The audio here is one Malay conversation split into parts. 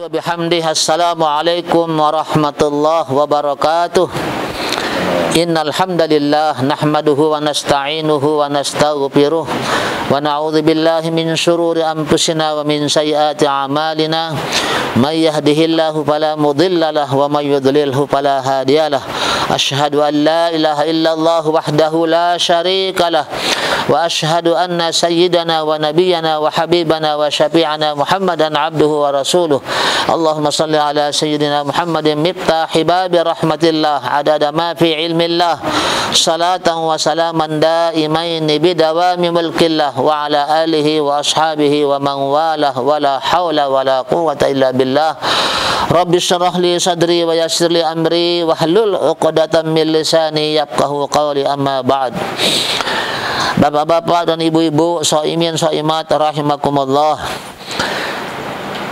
wa bihamdihi. Assalamualaikum warahmatullahi wabarakatuh. Innal hamdalillah nahmaduhu wa nasta'inuhu wa nastaghfiruh wa na'udzu billahi min shururi anfusina wa min sayyiati a'malina. May yahdihillahu fala mudilla lahu wa may yudlilhu fala hadiyalah. Asyhadu an la ilaha illallah wahdahu la syarika lah wa asyhadu anna sayyidana wa nabiyyana wa habibana wa syafi'ana Muhammadan abduhu wa rasuluh. Allahumma salli ala sayyidina Muhammadin miftahi babi rahmatillah adada ma fi ilmillah salatan wa salaman daimaini bidawami mulkillah wa ala alihi wa ashabihi wa man walah wa la hawla wa la quwwata illa billah. Rabbi syrah li sadri wa yassir li amri wa hlul 'uqdatam min lisani yafqahu qawli, amma ba'd. Bapak-bapak dan ibu-ibu, shaimin shaimat rahimakumullah.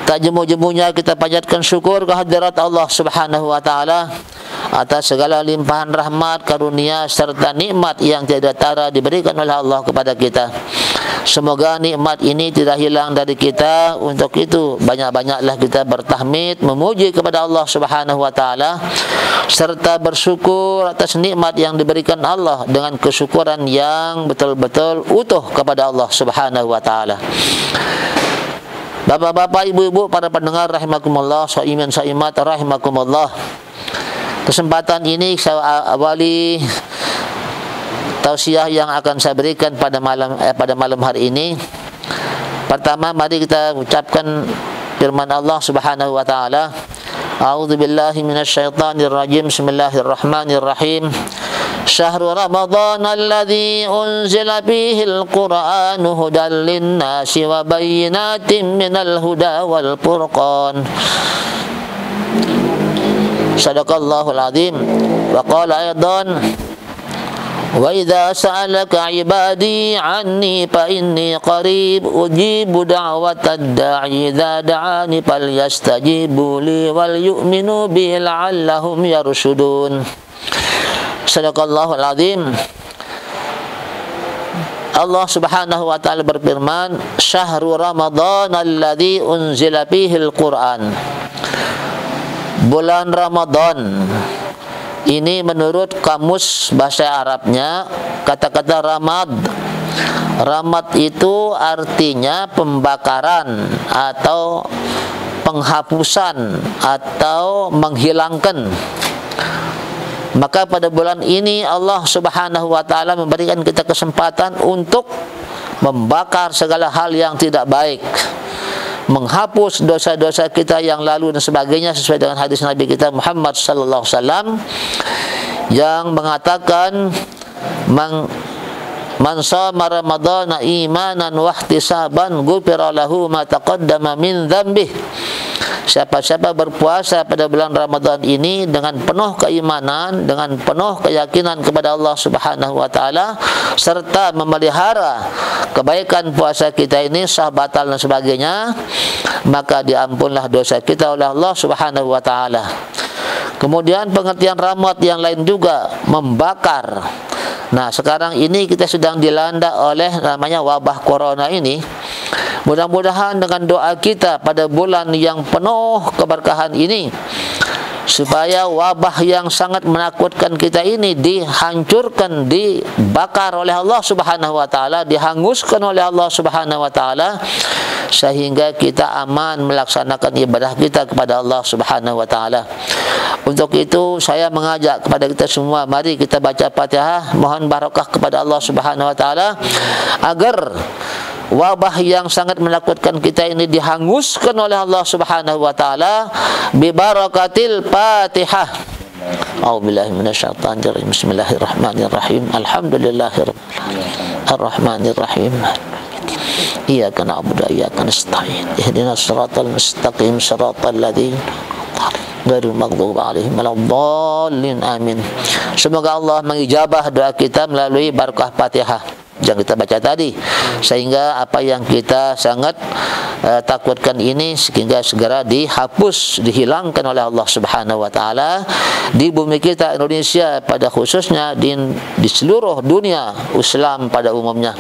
Tak jemu-jemunya kita panjatkan syukur kehadirat Allah Subhanahu wa taala atas segala limpahan rahmat, karunia serta nikmat yang tiada tara diberikan oleh Allah kepada kita. Semoga nikmat ini tidak hilang dari kita. Untuk itu banyak-banyaklah kita bertahmid, memuji kepada Allah Subhanahu wa taala serta bersyukur atas nikmat yang diberikan Allah dengan kesyukuran yang betul-betul utuh kepada Allah Subhanahu wa taala. Bapak-bapak, ibu-ibu, para pendengar rahimakumullah, shaimin shaimat rahimakumullah. Kesempatan ini saya awali tausiah yang akan saya berikan pada malam hari ini. Pertama, mari kita ucapkan firman Allah Subhanahu wa taala. A'udzu billahi minasyaitonir rajim. Bismillahirrahmanirrahim. Syahrul Ramadan alladzi unzila fihi al-Qur'anu hudan lin-nasi wa bayyinatin minal huda wal furqan. Sadaqallahul azim. Wa qala aidan: wa idza sa'alaka 'ibadi 'anni fa inni qarib ujibu da'watad da'i idza da'ani falyastajibu li wal yu'minu bi la'allahum yarshudun. Sadaqallahul azim. Allah Subhanahu wa taala berfirman, Syahrul Ramadan alladzi unzila fihi al-Qur'an. Bulan Ramadan ini menurut kamus bahasa Arabnya, kata-kata ramad. Ramad itu artinya pembakaran atau penghapusan atau menghilangkan. Maka pada bulan ini Allah Subhanahu wa taala memberikan kita kesempatan untuk membakar segala hal yang tidak baik, menghapus dosa-dosa kita yang lalu dan sebagainya, sesuai dengan hadis Nabi kita Muhammad sallallahu alaihi wasallam yang mengatakan man shama ramadhana imanan wa ihtisaban ghufira lahu ma taqaddama min dzambih. Siapa-siapa berpuasa pada bulan Ramadan ini dengan penuh keimanan, dengan penuh keyakinan kepada Allah Subhanahu wa taala serta memelihara kebaikan puasa kita ini sah batal dan sebagainya, maka diampunlah dosa kita oleh Allah Subhanahu wa taala. Kemudian pengertian ramad yang lain juga membakar. Nah, sekarang ini kita sedang dilanda oleh namanya wabah corona ini. Mudah-mudahan dengan doa kita pada bulan yang penuh keberkahan ini, supaya wabah yang sangat menakutkan kita ini dihancurkan, dibakar oleh Allah Subhanahu wa taala, dihanguskan oleh Allah Subhanahu wa taala, sehingga kita aman melaksanakan ibadah kita kepada Allah Subhanahu wa taala. Untuk itu saya mengajak kepada kita semua, mari kita baca Fatihah, mohon barakah kepada Allah Subhanahu wa taala agar wabah yang sangat menakutkan kita ini dihanguskan oleh Allah Subhanahu wa taala bi barakatil Fatihah. A'udzubillahi minasyaitonir rajim. Bismillahirrahmanirrahim. Alhamdulillahirabbil alamin. Arrahmanirrahim. Iyyaka na'budu wa iyyaka nasta'in. Ihdinas siratal mustaqim, siratal ladzina ghairil maghdubi 'alaihim waladdallin. Amin. Semoga Allah mengijabah doa kita melalui barakah Fatihah yang kita baca tadi, sehingga apa yang kita sangat takutkan ini sehingga segera dihapus, dihilangkan oleh Allah Subhanahu wa taala di bumi kita Indonesia pada khususnya, di seluruh dunia Islam pada umumnya.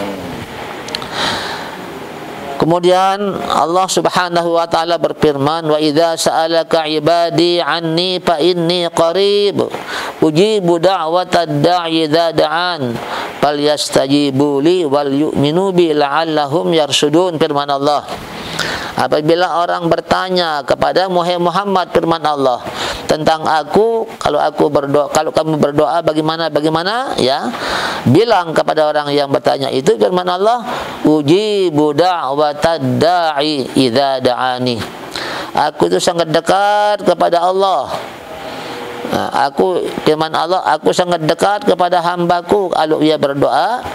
Kemudian Allah Subhanahu wa taala berfirman, wa idza sa'alaka ibadi anni fa inni qarib ujibu da'watad da'i idza da'an falyastajibu li wal yu'minu bi la'allahum yarsudun. Firman Allah, apabila orang bertanya kepada Muhammad, firman Allah tentang aku, kalau kamu berdoa bagaimana ya, bilang kepada orang yang bertanya itu, firman Allah, ujibu da'watad da'i idza da'ani, aku itu sangat dekat kepada Allah. Firman Allah, aku sangat dekat kepada hambaku kalau ia berdoa,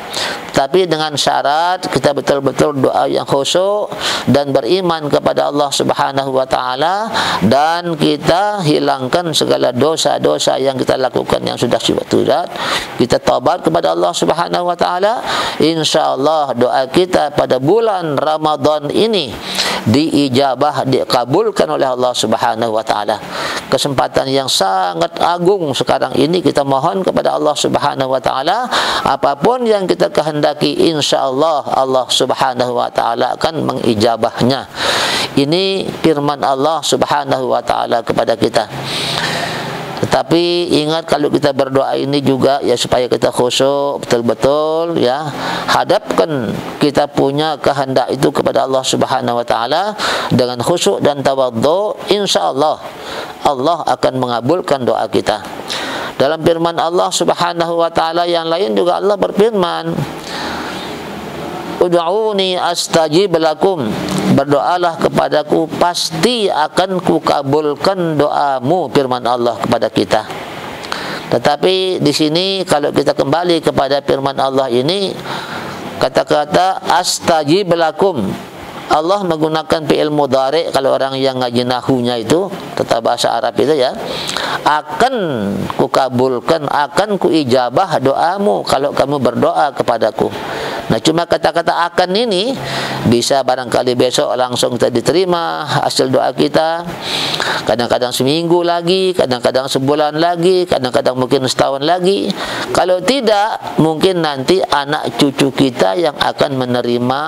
tapi dengan syarat kita betul-betul doa yang khusyuk dan beriman kepada Allah Subhanahu wa taala, dan kita hilangkan segala dosa-dosa yang kita lakukan yang sudah kita taubat kepada Allah Subhanahu wa taala. Insyaallah doa kita pada bulan Ramadan ini diijabah, dikabulkan oleh Allah Subhanahu wa taala. Kesempatan yang sangat agung sekarang ini kita mohon kepada Allah Subhanahu wa taala, apapun yang kita kehendaki insyaallah Allah Subhanahu wa taala akan mengijabahnya. Ini firman Allah Subhanahu wa taala kepada kita. Tetapi ingat, kalau kita berdoa ini juga ya supaya kita khusyuk betul-betul ya, hadapkan kita punya kehendak itu kepada Allah Subhanahu wa taala dengan khusyuk dan tawadhu, insyaallah Allah akan mengabulkan doa kita. Dalam firman Allah Subhanahu wa taala yang lain juga Allah berfirman, ud'uni astajib lakum, berdoalah kepadaku pasti akan kukabulkan doamu, firman Allah kepada kita. Tetapi di sini kalau kita kembali kepada firman Allah ini, kata-kata astajib lakum, Allah menggunakan fi'il mudhari. Kalau orang yang ngaji nahunya itu, tata bahasa Arab itu ya, akan kukabulkan, akan kuijabah doamu kalau kamu berdoa kepadaku. Nah, cuma kata-kata akan ini bisa barangkali besok langsung kita diterima hasil doa kita, kadang-kadang seminggu lagi, kadang-kadang sebulan lagi, kadang-kadang mungkin setahun lagi. Kalau tidak, mungkin nanti anak cucu kita yang akan menerima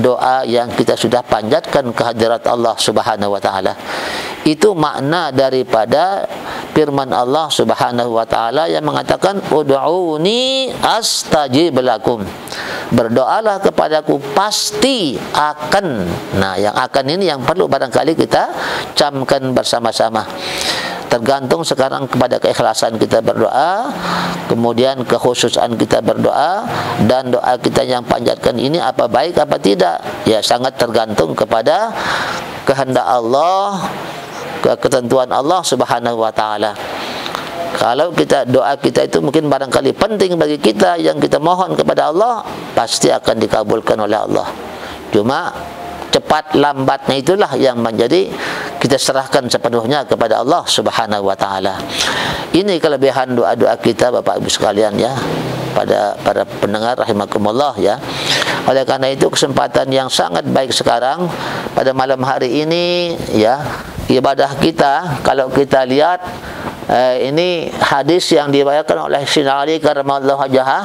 doa yang kita sudah panjatkan ke hadirat Allah Subhanahu wa taala. Itu makna daripada firman Allah Subhanahu wa taala yang mengatakan ud'uni astajib lakum, berdoalah kepadaku pasti akan. Nah, yang akan ini yang perlu barangkali kita camkan bersama-sama. Tergantung sekarang kepada keikhlasan kita berdoa, kemudian kekhususan kita berdoa, dan doa kita yang panjatkan ini apa baik apa tidak, ya sangat tergantung kepada kehendak Allah, ketentuan Allah Subhanahu wa taala. Kalau kita doa kita itu mungkin barangkali penting bagi kita, yang kita mohon kepada Allah pasti akan dikabulkan oleh Allah. Cuma cepat lambatnya itulah yang menjadi kita serahkan sepenuhnya kepada Allah Subhanahu wa taala. Ini kelebihan doa-doa kita Bapak Ibu sekalian ya, pada para pendengar rahimakumullah ya. Oleh karena itu kesempatan yang sangat baik sekarang pada malam hari ini ya, ibadah kita kalau kita lihat ini hadis yang diriwayatkan oleh Sayyidina Ali karramallahu wajhah,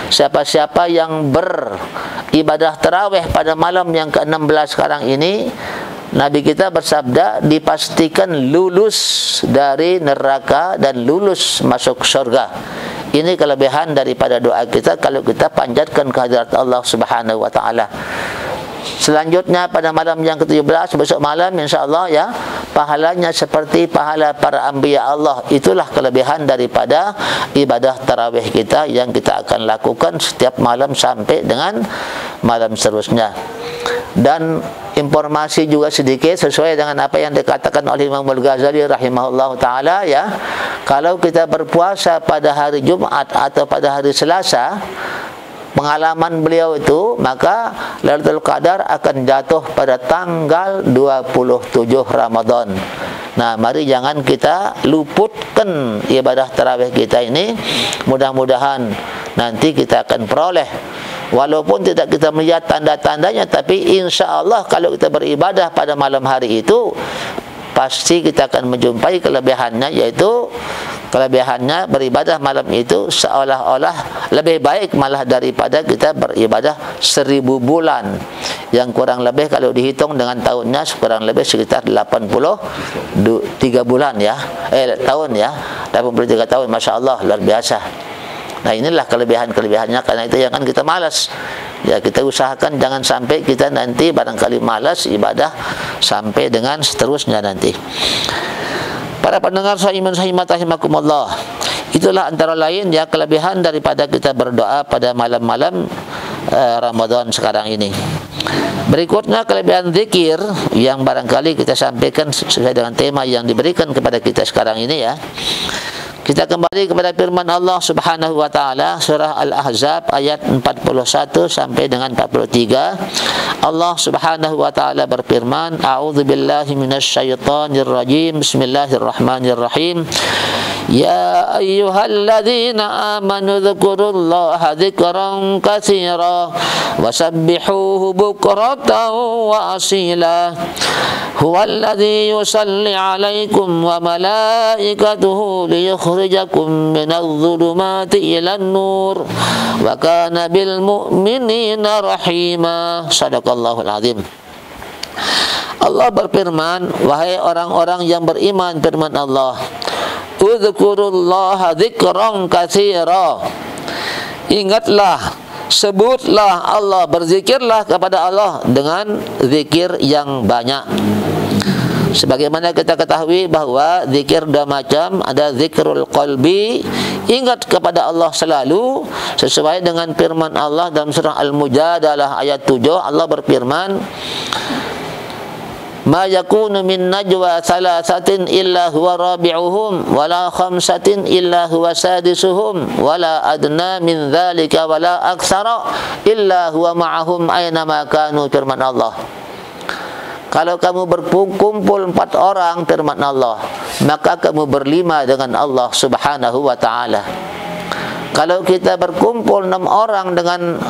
siapa-siapa yang beribadah tarawih pada malam yang ke-16 sekarang ini, Nabi kita bersabda dipastikan lulus dari neraka dan lulus masuk surga. Ini kelebihan daripada doa kita kalau kita panjatkan kehadirat Allah Subhanahu wa taala. Selanjutnya pada malam yang ke-17 besok malam insyaallah ya, pahalanya seperti pahala para anbiya Allah. Itulah kelebihan daripada ibadah tarawih kita yang kita akan lakukan setiap malam sampai dengan malam seterusnya. Dan informasi juga sedikit sesuai dengan apa yang dikatakan oleh Imam Al-Ghazali rahimahullah ta'ala ya, kalau kita berpuasa pada hari Jumat atau pada hari Selasa, pengalaman beliau itu, maka Lailatul Qadar akan jatuh pada tanggal 27 Ramadan. Nah, mari jangan kita luputkan ibadah tarawih kita ini. Mudah-mudahan nanti kita akan peroleh, walaupun tidak kita melihat tanda-tandanya, tapi insya Allah kalau kita beribadah pada malam hari itu pasti kita akan menjumpai kelebihannya, yaitu Kelebihannya beribadah malam itu seolah-olah lebih baik malah daripada kita beribadah 1000 bulan, yang kurang lebih kalau dihitung dengan tahunnya kurang lebih sekitar 83 bulan ya, tahun ya, 83 tahun, Masya Allah, luar biasa. Nah, inilah kelebihannya. Karena itu jangan kita malas ya, kita usahakan jangan sampai kita nanti barangkali malas ibadah sampai dengan seterusnya nanti. Para pendengar sahiman sahimat rahimakumullah, itulah antara lain ya kelebihan daripada kita berdoa pada malam-malam Ramadan sekarang ini. Berikutnya kelebihan zikir yang barangkali kita sampaikan sesuai dengan tema yang diberikan kepada kita sekarang ini ya. Kita kembali kepada firman Allah Subhanahu wa taala, surah Al-Ahzab ayat 41 sampai dengan 43. Allah Subhanahu wa taala berfirman, a'udzubillahi minasyaitonir rajim. Bismillahirrahmanirrahim. Ya ayyuhalladzina amanu dzkurullaha dzikran katsira wasabbihuhu bukratan wa asila. Huwallazi yusalli 'alaikum wa malaikatuhu liyukhrijakum minadh-dhulumati ilan nur wa kana bil mu'minina rahima. Shadaqallahul azim. Allah berfirman, wahai orang-orang yang beriman, firman Allah, udzkurullaha dzikran katsira. Ingatlah, sebutlah Allah, berzikirlah kepada Allah dengan zikir yang banyak. Sebagaimana kita ketahui bahwa zikir dua macam, ada zikrul qalbi, ingat kepada Allah selalu sesuai dengan firman Allah dalam surah Al-Mujadalah ayat 7. Allah berfirman, ma yakunu min najwa thalathatin illa huwa rabi'uhum wala khamsatin illa huwa sadisuhum wala adna min dhalika wala aktsara illa huwa ma'ahum aina ma kanu, firman Allah. Kalau kamu berkumpul 4 orang, firman Allah, maka kamu berlima dengan Allah Subhanahu wa taala. Kalau kita berkumpul 6 orang dengan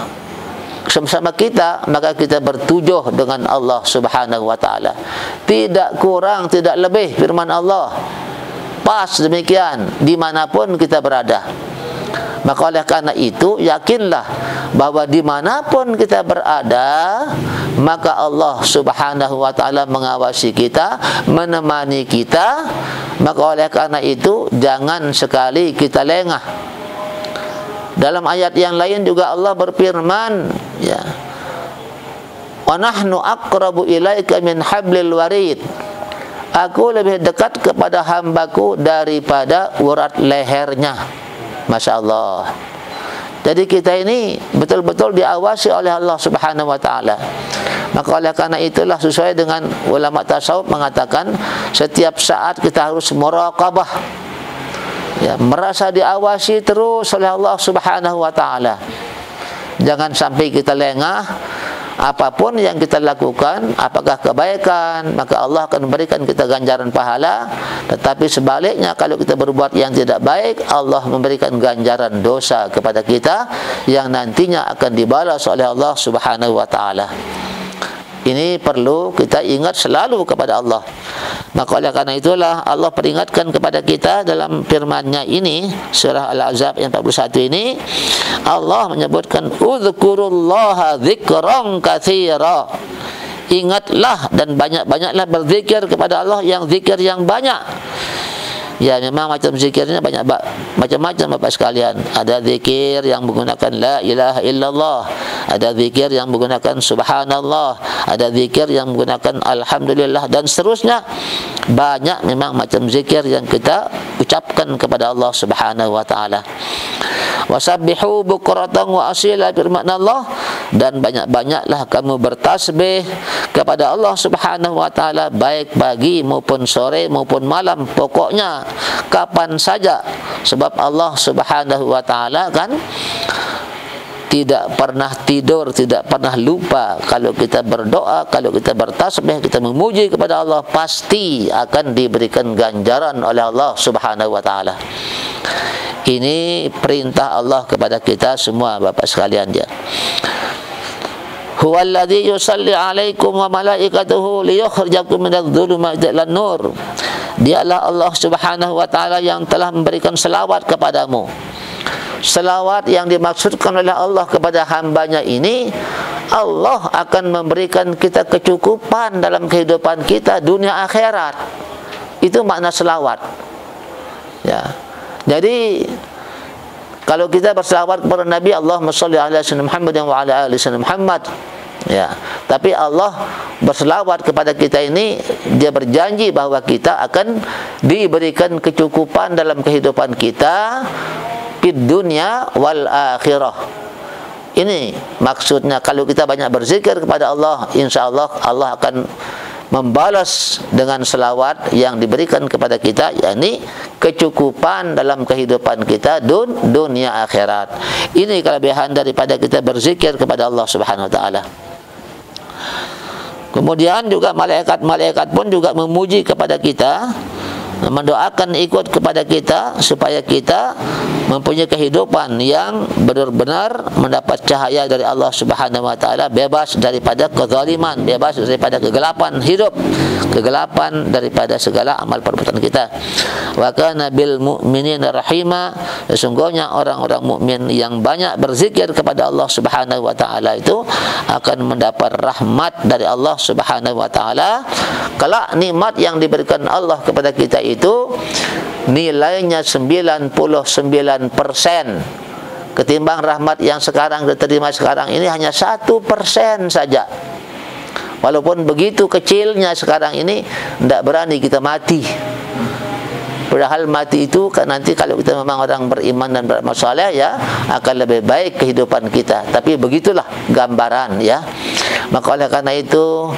sama-sama kita, maka kita bertujuh dengan Allah Subhanahu wa taala. Tidak kurang, tidak lebih, firman Allah. Pas demikian dimanapun kita berada. Maka oleh karena itu yakinlah bahwa dimanapun kita berada, maka Allah Subhanahu wa taala mengawasi kita, menemani kita. Maka oleh karena itu jangan sekali kita lengah. Dalam ayat yang lain juga Allah berfirman, ya, wa nahnu aqrabu ilaika min hablil warid. Aku lebih dekat kepada hambaku daripada urat lehernya. Masya Allah. Jadi kita ini betul-betul diawasi oleh Allah Subhanahu wa taala. Maka oleh karena itulah sesuai dengan ulama tasawuf mengatakan setiap saat kita harus muraqabah, ya, merasa diawasi terus oleh Allah Subhanahu wa taala. Jangan sampai kita lengah. Apapun yang kita lakukan, apakah kebaikan, maka Allah akan memberikan kita ganjaran pahala. Tetapi sebaliknya, kalau kita berbuat yang tidak baik, Allah memberikan ganjaran dosa kepada kita yang nantinya akan dibalas oleh Allah Subhanahu wa taala. Ini perlu kita ingat selalu kepada Allah. Maka oleh karena itulah Allah peringatkan kepada kita dalam firman-Nya ini, surah Al-Ahzab yang 41 ini, Allah menyebutkan udzkurullaha dzikran katsira. Ingatlah dan banyak-banyaklah berzikir kepada Allah, yang zikir yang banyak. Ya, memang macam zikirnya banyak, macam-macam Bapak sekalian. Ada zikir yang menggunakan la ilaha illallah, ada zikir yang menggunakan subhanallah, ada zikir yang menggunakan alhamdulillah, dan seterusnya. Banyak memang macam zikir yang kita ucapkan kepada Allah Subhanahu wa taala. Wasabbihu bukratan wa asila, firman Allah, dan banyak-banyaklah kamu bertasbih kepada Allah Subhanahu wa taala, baik pagi maupun sore maupun malam, pokoknya kapan saja. Sebab Allah Subhanahu wa taala kan tidak pernah tidur, tidak pernah lupa. Kalau kita berdoa, kalau kita bertasbih, kita memuji kepada Allah, pasti akan diberikan ganjaran oleh Allah Subhanahu wa taala. Ini perintah Allah kepada kita semua Bapak sekalian dia. Huwallazi yusalli 'alaikum wa malaikatuhu liyukhrijakum minadh-dhulumati ilan nur. Dialah Allah Subhanahu wa taala yang telah memberikan selawat kepadamu. Selawat yang dimaksudkan oleh Allah kepada hambanya ini, Allah akan memberikan kita kecukupan dalam kehidupan kita dunia akhirat. Itu makna selawat. Ya. Jadi kalau kita berselawat kepada Nabi, Allahumma shalli ala sayyidina Muhammad wa ala ali sayyidina Muhammad. Ya, tapi Allah berselawat kepada kita ini, Dia berjanji bahawa kita akan diberikan kecukupan dalam kehidupan kita fid dunya wal akhirah. Ini maksudnya, kalau kita banyak berzikir kepada Allah, insya-Allah Allah akan membalas dengan selawat yang diberikan kepada kita, yakni kecukupan dalam kehidupan kita dunia akhirat. Ini kelebihan daripada kita berzikir kepada Allah Subhanahu wa taala. Kemudian juga malaikat-malaikat pun juga memuji kepada kita, mendoakan ikut kepada kita supaya kita mempunyai kehidupan yang benar-benar mendapat cahaya dari Allah Subhanahu wa taala, bebas daripada kezaliman, bebas daripada kegelapan hidup, kegelapan daripada segala amal perbuatan kita. Wa kana bil mu'minina rahima, sesungguhnya orang-orang mukmin yang banyak berzikir kepada Allah Subhanahu wa taala itu akan mendapat rahmat dari Allah Subhanahu wa taala. Kelak nikmat yang diberikan Allah kepada kita itu nilainya 99% ketimbang rahmat yang sekarang diterima sekarang ini hanya 1% saja. Walaupun begitu kecilnya sekarang ini, tidak berani kita mati. Padahal mati itu kan nanti kalau kita memang orang beriman dan beramal saleh, ya, akan lebih baik kehidupan kita. Tapi begitulah gambaran, ya. Maka oleh karena itu,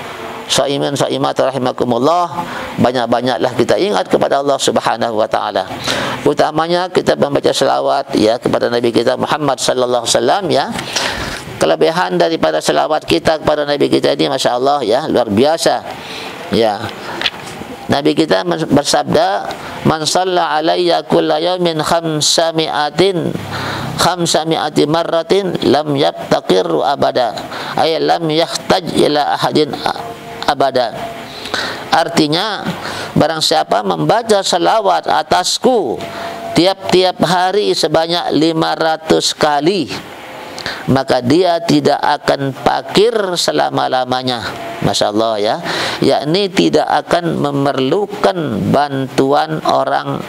shaimin shaimat rahimakumullah, banyak-banyaklah kita ingat kepada Allah Subhanahu wa taala. Utamanya kita membaca selawat, ya, kepada Nabi kita Muhammad sallallahu alaihi wasallam, ya. Kelebihan daripada selawat kita kepada Nabi kita ini, masya-Allah, ya, luar biasa. Ya. Nabi kita bersabda, "Man shalla alayya kulla yawmin khamsami'ati marratin lam yabtaqirru abada." Ay lam yahtaj ila ahadin abada. Artinya, barang siapa membaca selawat atasku tiap-tiap hari sebanyak 500 kali, maka dia tidak akan fakir selama-lamanya. Masya Allah, ya. Yakni tidak akan memerlukan bantuan orang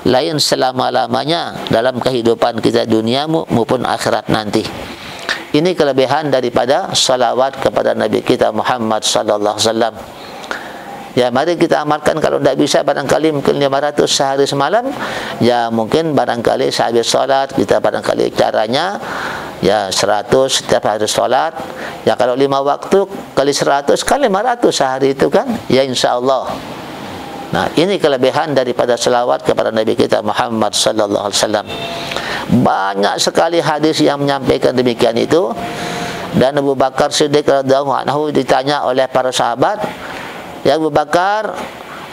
lain selama-lamanya dalam kehidupan kita dunia maupun akhirat nanti. Ini kelebihan daripada salawat kepada Nabi kita Muhammad sallallahu alaihi wasallam. Ya, mari kita amalkan. Kalau tidak bisa, barangkali mungkin 500 sehari semalam, ya, mungkin barangkali sehabis solat kita, barangkali caranya, ya, 100 setiap hari solat. Ya, kalau 5 waktu kali 100 kali 500 sehari itu kan, ya, insya Allah. Nah, ini kelebihan daripada selawat kepada Nabi kita Muhammad sallallahu alaihi wasallam. Banyak sekali hadis yang menyampaikan demikian itu. Dan Abu Bakar Siddiq radhiyallahu anhu ditanya oleh para sahabat, "Ya Abu Bakar,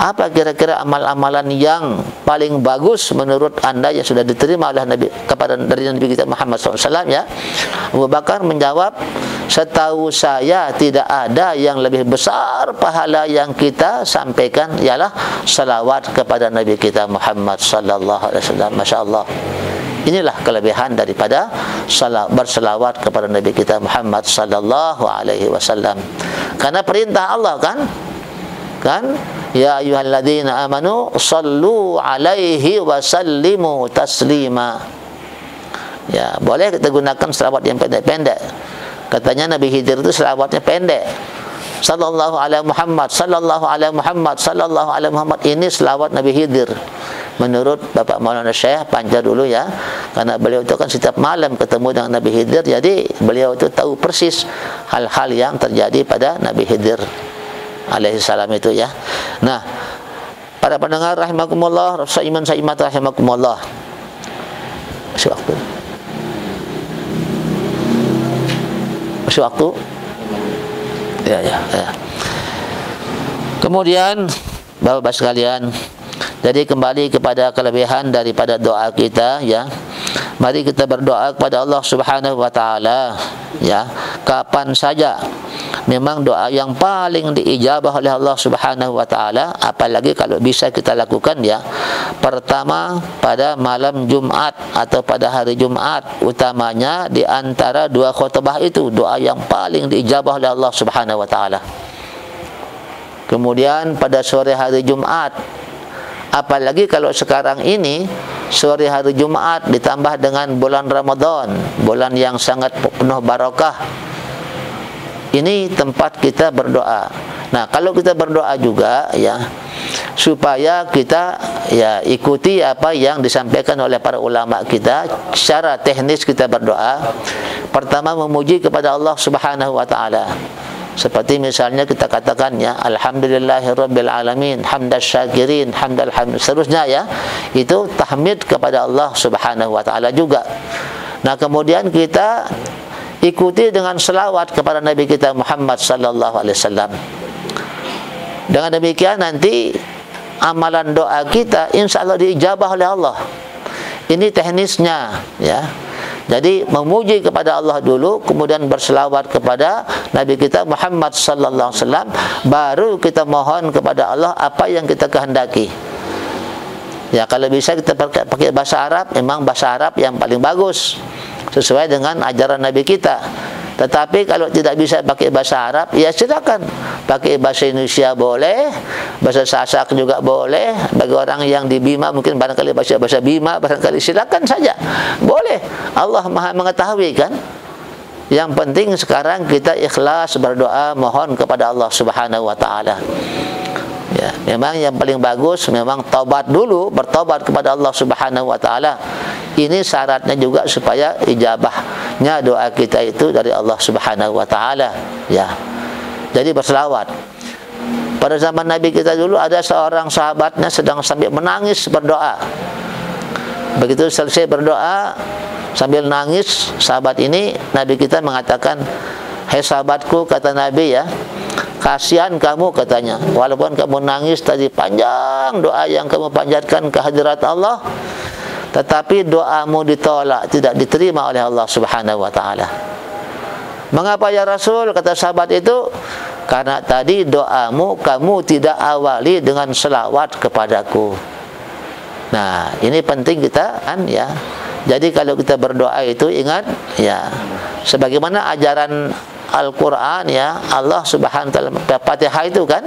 apa kira-kira amal-amalan yang paling bagus menurut anda yang sudah diterima oleh Nabi dari Nabi kita Muhammad SAW?" Ya, Abu Bakar menjawab, "Setahu saya tidak ada yang lebih besar pahala yang kita sampaikan ialah salawat kepada Nabi kita Muhammad sallallahu alaihi wasallam." Masya Allah. Inilah kelebihan daripada berselawat kepada Nabi kita Muhammad sallallahu alaihi wasallam. Karena perintah Allah kan, ya ayyuhalladzina amanu sallu alaihi wa sallimu taslima. Ya, boleh kita gunakan selawat yang pendek-pendek. Katanya Nabi Khidir itu selawatnya pendek. Sallallahu alaihi Muhammad, sallallahu alaihi Muhammad, sallallahu alaihi Muhammad. Ini selawat Nabi Khidir. Menurut Bapak Maulana Syekh Panca dulu, ya, karena beliau itu kan setiap malam ketemu dengan Nabi Khidir, jadi beliau itu tahu persis hal-hal yang terjadi pada Nabi Khidir alaihi salam itu, ya. Nah, para pendengar rahimakumullah, saiman saimat rahimakumullah. Masih waktu? Masih waktu? Ya. Kemudian Bapak-bapak sekalian, jadi kembali kepada kelebihan daripada doa kita, ya. Mari kita berdoa kepada Allah Subhanahu wa taala, ya, kapan saja memang doa yang paling diijabah oleh Allah Subhanahu wa taala, apalagi kalau bisa kita lakukan ya. Pertama pada malam Jumat atau pada hari Jumat, utamanya di antara dua khutbah itu doa yang paling diijabah oleh Allah Subhanahu wa taala. Kemudian pada sore hari Jumat, apalagi kalau sekarang ini sore hari Jumat ditambah dengan bulan Ramadan, bulan yang sangat penuh barakah. Ini tempat kita berdoa. Nah, kalau kita berdoa juga ya, supaya kita ya ikuti apa yang disampaikan oleh para ulama kita. Secara teknis kita berdoa, pertama memuji kepada Allah Subhanahu wa taala. Seperti misalnya kita katakan ya, alhamdulillahirabbil alamin, hamdas syakirin, hamdal hamd, seterusnya ya. Itu tahmid kepada Allah Subhanahu wa taala juga. Nah, kemudian kita ikuti dengan selawat kepada Nabi kita Muhammad sallallahu alaihi wasallam. Dengan demikian nanti amalan doa kita insyaallah diijabah oleh Allah. Ini teknisnya ya. Jadi memuji kepada Allah dulu, kemudian berselawat kepada Nabi kita Muhammad sallallahu alaihi wasallam, baru kita mohon kepada Allah apa yang kita kehendaki. Ya, kalau bisa kita pakai bahasa Arab, memang bahasa Arab yang paling bagus sesuai dengan ajaran Nabi kita. Tetapi kalau tidak bisa pakai bahasa Arab, ya silakan pakai bahasa Indonesia boleh, bahasa Sasak juga boleh. Bagi orang yang di Bima mungkin barangkali bahasa Bima, barangkali silakan saja, boleh. Allah Maha mengetahui kan. Yang penting sekarang kita ikhlas berdoa, mohon kepada Allah Subhanahu wa taala. Ya, memang yang paling bagus memang taubat dulu, bertobat kepada Allah Subhanahu wa taala. Ini syaratnya juga supaya ijabahnya doa kita itu dari Allah Subhanahu wa taala ya. Jadi berselawat. Pada zaman Nabi kita dulu ada seorang sahabatnya sedang sambil menangis berdoa. Begitu selesai berdoa sambil nangis, sahabat ini Nabi kita mengatakan, "Hai sahabatku," kata Nabi ya, "kasihan kamu," katanya, "walaupun kamu nangis tadi panjang doa yang kamu panjatkan ke hadirat Allah, tetapi doamu ditolak, tidak diterima oleh Allah Subhanahu wa taala." "Mengapa ya Rasul?" kata sahabat itu, "Karena tadi doamu kamu tidak awali dengan selawat kepadaku." Nah, ini penting kita kan ya. Jadi kalau kita berdoa itu ingat ya, sebagaimana ajaran Al-Quran ya, Allah Subhanahu wa taala Fatihah itu kan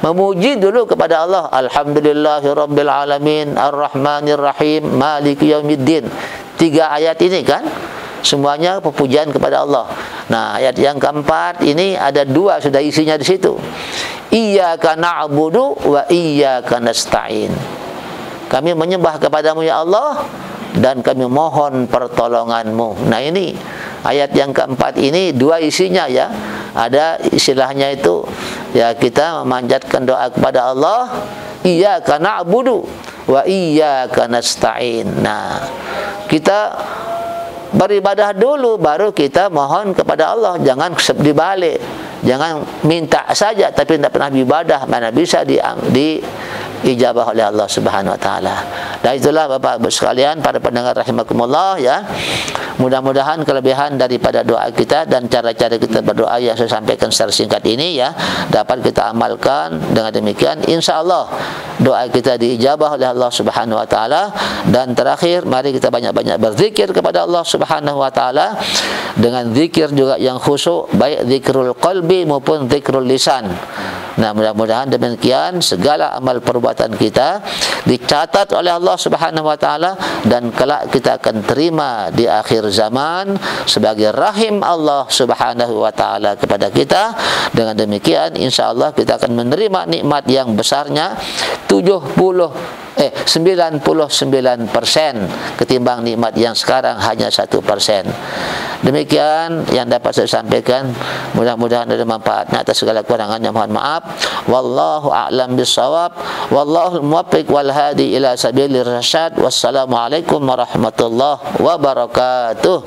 memuji dulu kepada Allah, alhamdulillahirabbil alamin, arrahmanir rahim, maliki yaumiddin. 3 ayat ini kan semuanya pujian kepada Allah. Nah, ayat yang keempat ini ada 2 sudah isinya di situ. Iyyaka na'budu wa iyyaka nasta'in. Kami menyembah kepadamu ya Allah, dan kami mohon pertolonganmu. Nah, ini ayat yang keempat ini 2 isinya ya. Ada istilahnya itu ya, kita memanjatkan doa kepada Allah, iyyaka na'budu wa iyyaka nasta'in. Nah, kita beribadah dulu baru kita mohon kepada Allah, jangan dibalik. Jangan minta saja tapi tidak pernah beribadah, mana bisa diijabah oleh Allah Subhanahu wa taala. Dan itulah Bapak Ibu sekalian, para pendengar rahimakumullah ya. Mudah-mudahan kelebihan daripada doa kita dan cara-cara kita berdoa yang saya sampaikan secara singkat ini ya dapat kita amalkan. Dengan demikian insyaallah doa kita diijabah oleh Allah Subhanahu wa taala. Dan terakhir, mari kita banyak-banyak berzikir kepada Allah Subhanahu wa taala dengan zikir juga yang khusyuk, baik zikrul qalbi maupun zikrul lisan. Nah, mudah-mudahan demikian segala amal perbuatan kita dicatat oleh Allah Subhanahu wa taala dan kelak kita akan terima di akhir zaman sebagai rahim Allah Subhanahu wa taala kepada kita. Dengan demikian insyaallah kita akan menerima nikmat yang besarnya 99% ketimbang nikmat yang sekarang hanya 1%. Demikian yang dapat saya sampaikan, mudah-mudahan ada manfaatnya. Atas segala kurangannya mohon maaf. Wallahu a'lam bissawab, wallahu muwaffiq wal hadi ila sabilir rasyad. Wassalamualaikum warahmatullahi wabarakatuh.